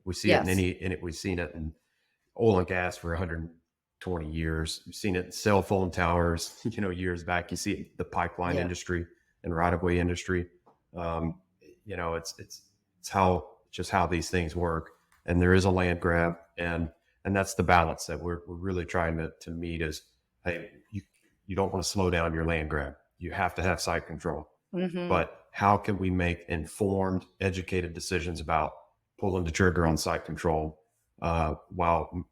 We see it Yes. we've seen it in oil and gas for 120 years. We've seen it in cell phone towers, years back. You see it in the pipeline Yeah. industry and right of way industry. Um, it's how these things work. And there is a land grab, and that's the balance that we're really trying to meet is, hey, you don't want to slow down your land grab. You have to have site control. Hmm. But how can we make informed, educated decisions about pulling the trigger on site control while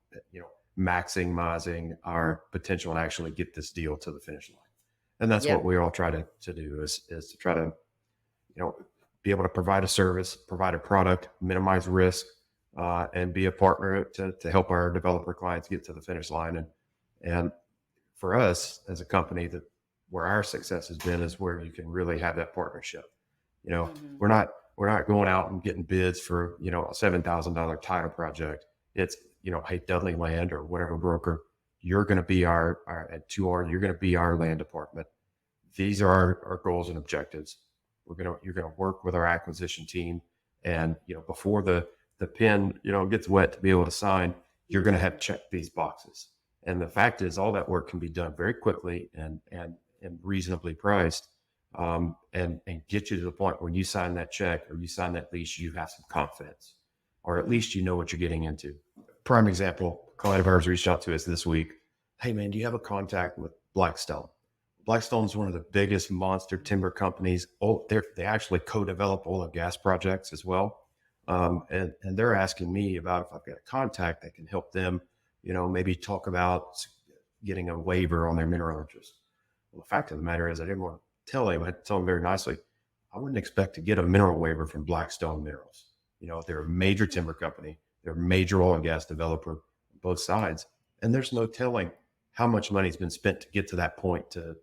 maximizing our potential and actually get this deal to the finish line? And that's what Yep. we all try to do is to try to be able to provide a service, provide a product, minimize risk, and be a partner to help our developer clients get to the finish line. And for us as a company, that where our success has been is where you can really have that partnership. You know, Hmm. we're not going out and getting bids for a $7,000 title project. It's hey, Dudley Land or whatever broker, you're going to be our at 2R, you're going to be our land department. These are our goals and objectives. You're gonna work with our acquisition team, and before the pen gets wet to be able to sign, you're going to have checked these boxes. And the fact is, all that work can be done very quickly and reasonably priced, and get you to the point where you sign that check or you sign that lease, you have some confidence, or at least you know what you're getting into. Prime example: a client of ours reached out to us this week. Hey man, do you have a contact with Blackstone? Blackstone's one of the biggest monster timber companies. Oh, they actually co-develop oil and gas projects as well. And they're asking me about if I've got a contact that can help them, maybe talk about getting a waiver on their mineral interest. Well, the fact of the matter is, I didn't want to tell him. I had to tell him very nicely, I wouldn't expect to get a mineral waiver from Blackstone Minerals. They're a major timber company. They're a major oil and gas developer on both sides. And there's no telling how much money's been spent to get to that point to,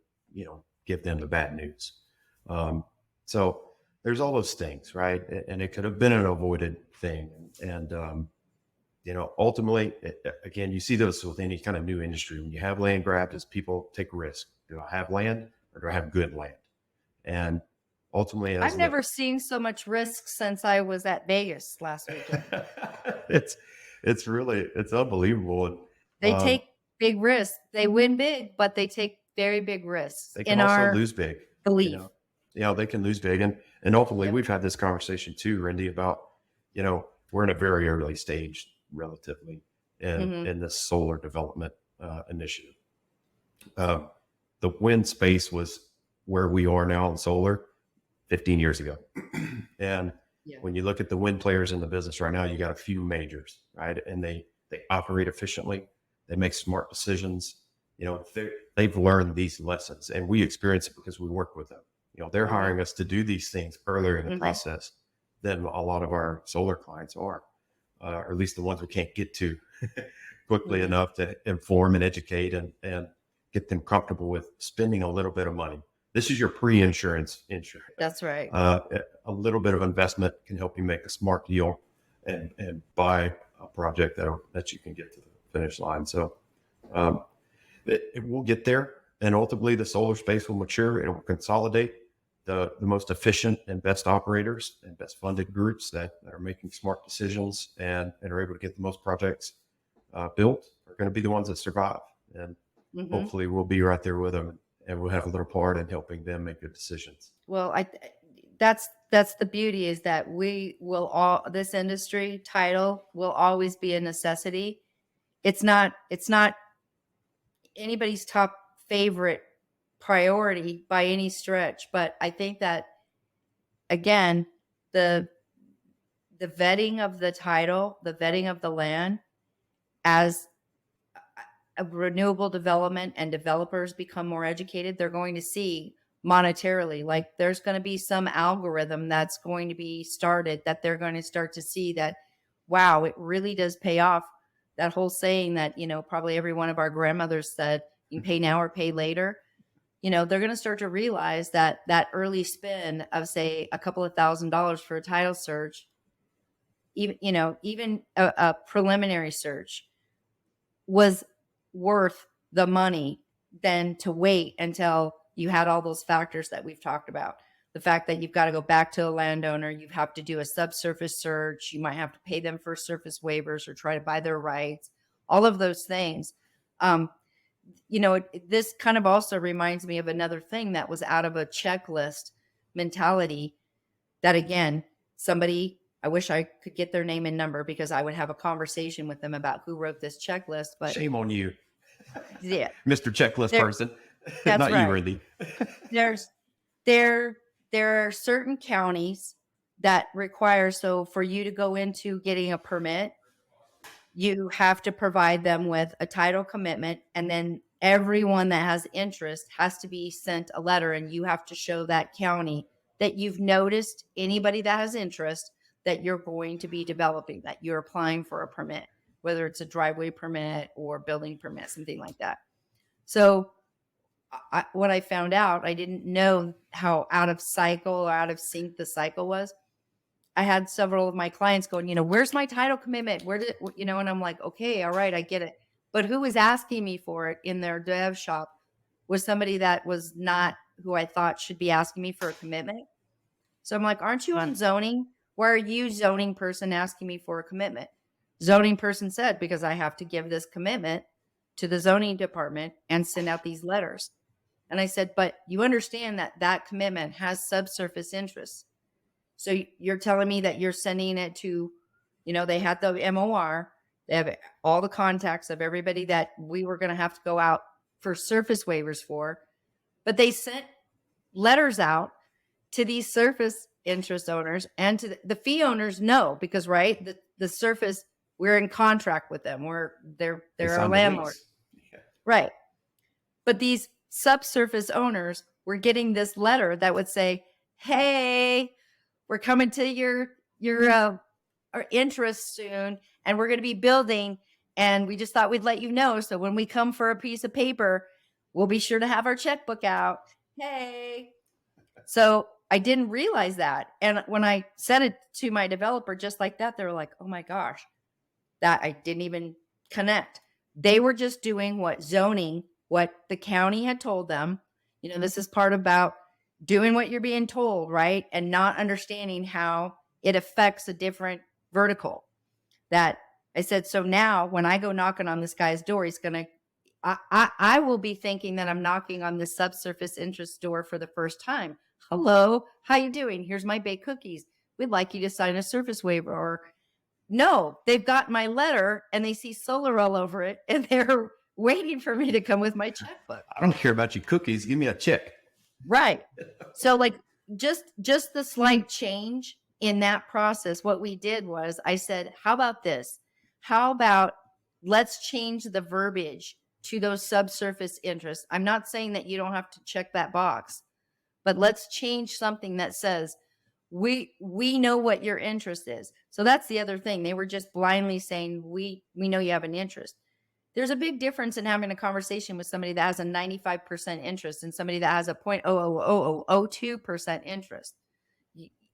give them the bad news. So there's all those things, right? And it could have been an avoided thing. And ultimately, again, you see those with any kind of new industry. When you have land grabs, is people take risk. Do I have land or do I have good land? And ultimately, I've as the never seen so much risk since I was at Vegas last weekend. it's it's unbelievable. And They take big risks. They win big, but they take very big risks they can in also our lose big. You belief. know, they can lose big, and ultimately, Yep. we've had this conversation too, Randy, about we're in a very early stage, relatively, Hmm. in this solar development initiative. Uh, the wind space was where we are now in solar 15 years ago, and Yeah. when you look at the wind players in the business right now, you got a few majors, right? And they operate efficiently, they make smart decisions. They've learned these lessons, and we experience it because we work with them. They're Hmm. hiring us to do these things earlier in the Hmm. process than a lot of our solar clients are, or at least the ones we can't get to quickly Hmm. enough to inform and educate and get them comfortable with spending a little bit of money. This is your pre-insurance insurance. That's right. Uh, a little bit of investment can help you make a smart deal and buy a project that you can get to the finish line. So um, it will get there, and ultimately the solar space will mature. It will consolidate the most efficient and best operators and best funded groups that are making smart decisions and are able to get the most projects built are going to be the ones that survive. And Hmm. hopefully we'll be right there with them, and we'll have a little part in helping them make good decisions. Well, that's the beauty is that we will all this industry title will always be a necessity. It's not anybody's top favorite priority by any stretch, but I think that again, the the vetting of the title, the vetting of the land as a renewable development and developers become more educated, they're going to see monetarily, like there's going to be some algorithm that's going to be started that they're going to start to see that, wow, it really does pay off. That whole saying that, probably every one of our grandmothers said, you can pay now or pay later. They're going to start to realize that that early spin of, say, a couple of $1,000s for a title search, even a preliminary search was worth the money than to wait until you had all those factors that we've talked about. the fact that you've got to go back to a landowner, you have to do a subsurface search, you might have to pay them for surface waivers or try to buy their rights, all of those things. This kind of also reminds me of another thing that was out of a checklist mentality that, again, somebody, I wish I could get their name and number because I would have a conversation with them about who wrote this checklist. But shame on you, yeah, Mr. Checklist person. that's Not right. you, Randy. there are certain counties that require, so for you to go into getting a permit, you have to provide them with a title commitment, and then everyone that has interest has to be sent a letter, and you have to show that county that you've noticed anybody that has interest that you're going to be developing, that you're applying for a permit, whether it's a driveway permit or building permit, something like that. So what I found out, I didn't know how out of cycle or out of sync the cycle was. I had several of my clients going, where's my title commitment? And I'm like, okay, all right, I get it. But who was asking me for it in their dev shop was somebody that was not who I thought should be asking me for a commitment. So I'm like, aren't you on zoning? Why are you, zoning person, asking me for a commitment? Zoning person said, because I have to give this commitment to the zoning department and send out these letters. And I said, but you understand that commitment has subsurface interests. So you're telling me that you're sending it to, they had the MOR, they have all the contacts of everybody that we were going to have to go out for surface waivers for, but they sent letters out to these surface interest owners and to the fee owners. No, because the surface, we're in contract with them. They're our landlord. Yeah. Right. But these subsurface owners were getting this letter that would say, hey, we're coming to your our interest soon, and we're going to be building, and we just thought we'd let you know. So when we come for a piece of paper, we'll be sure to have our checkbook out. Hey. So I didn't realize that. And when I sent it to my developer just like that, they were like, oh my gosh, that I didn't even connect. They were just doing what the county had told them. This is part about doing what you're being told, right? And not understanding how it affects a different vertical. That I said, so now when I go knocking on this guy's door, he's going to, I will be thinking that I'm knocking on the subsurface interest door for the first time. Hello, how you doing? Here's my baked cookies. We'd like you to sign a surface waiver. Or no, they've got my letter and they see solar all over it and they're waiting for me to come with my checkbook. I don't care about your cookies. Give me a check. Right. So just the slight change in that process, what we did was I said, how about this? How about let's change the verbiage to those subsurface interests? I'm not saying that you don't have to check that box, but let's change something that says, we know what your interest is. So that's the other thing. They were just blindly saying, we know you have an interest. There's a big difference in having a conversation with somebody that has a 95% interest and somebody that has a 0.00002% interest.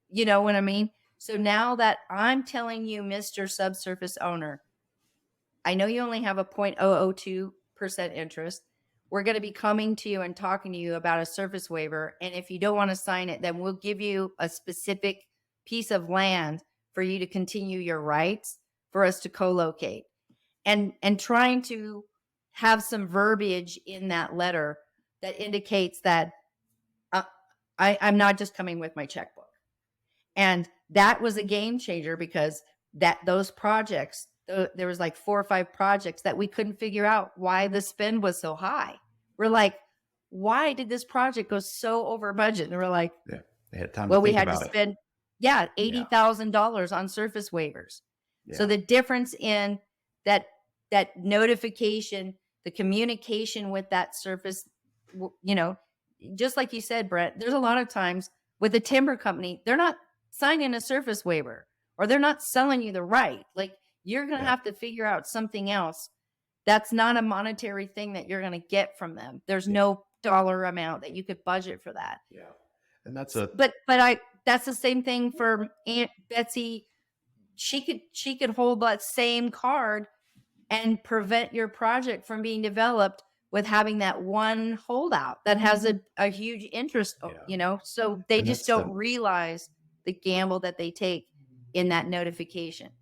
You know what I mean? So now that I'm telling you, Mr. Subsurface Owner, I know you only have a 0.002% interest. We're going to be coming to you and talking to you about a surface waiver. And if you don't want to sign it, then we'll give you a specific piece of land for you to continue your rights for us to co-locate. And trying to have some verbiage in that letter that indicates that I'm not just coming with my checkbook. And that was a game changer because those projects, there was like 4 or 5 projects that we couldn't figure out why the spend was so high. We're like, why did this project go so over budget? And we're like, yeah, they had time well, to we think had to about spend, $80,000 on surface waivers. it. So the difference in that notification, the communication with that surface, just like you said, Brent, there's a lot of times with a timber company, they're not signing a surface waiver or they're not selling you the right. Like you're going to have to figure out something else. That's not a monetary thing that you're going to get from them. There's no dollar amount that you could budget for that. Yeah. And that's that's the same thing for Aunt Betsy. She could hold that same card and prevent your project from being developed with having that one holdout that has a huge interest, Yeah. so they And just that's don't realize the gamble that they take in that notification.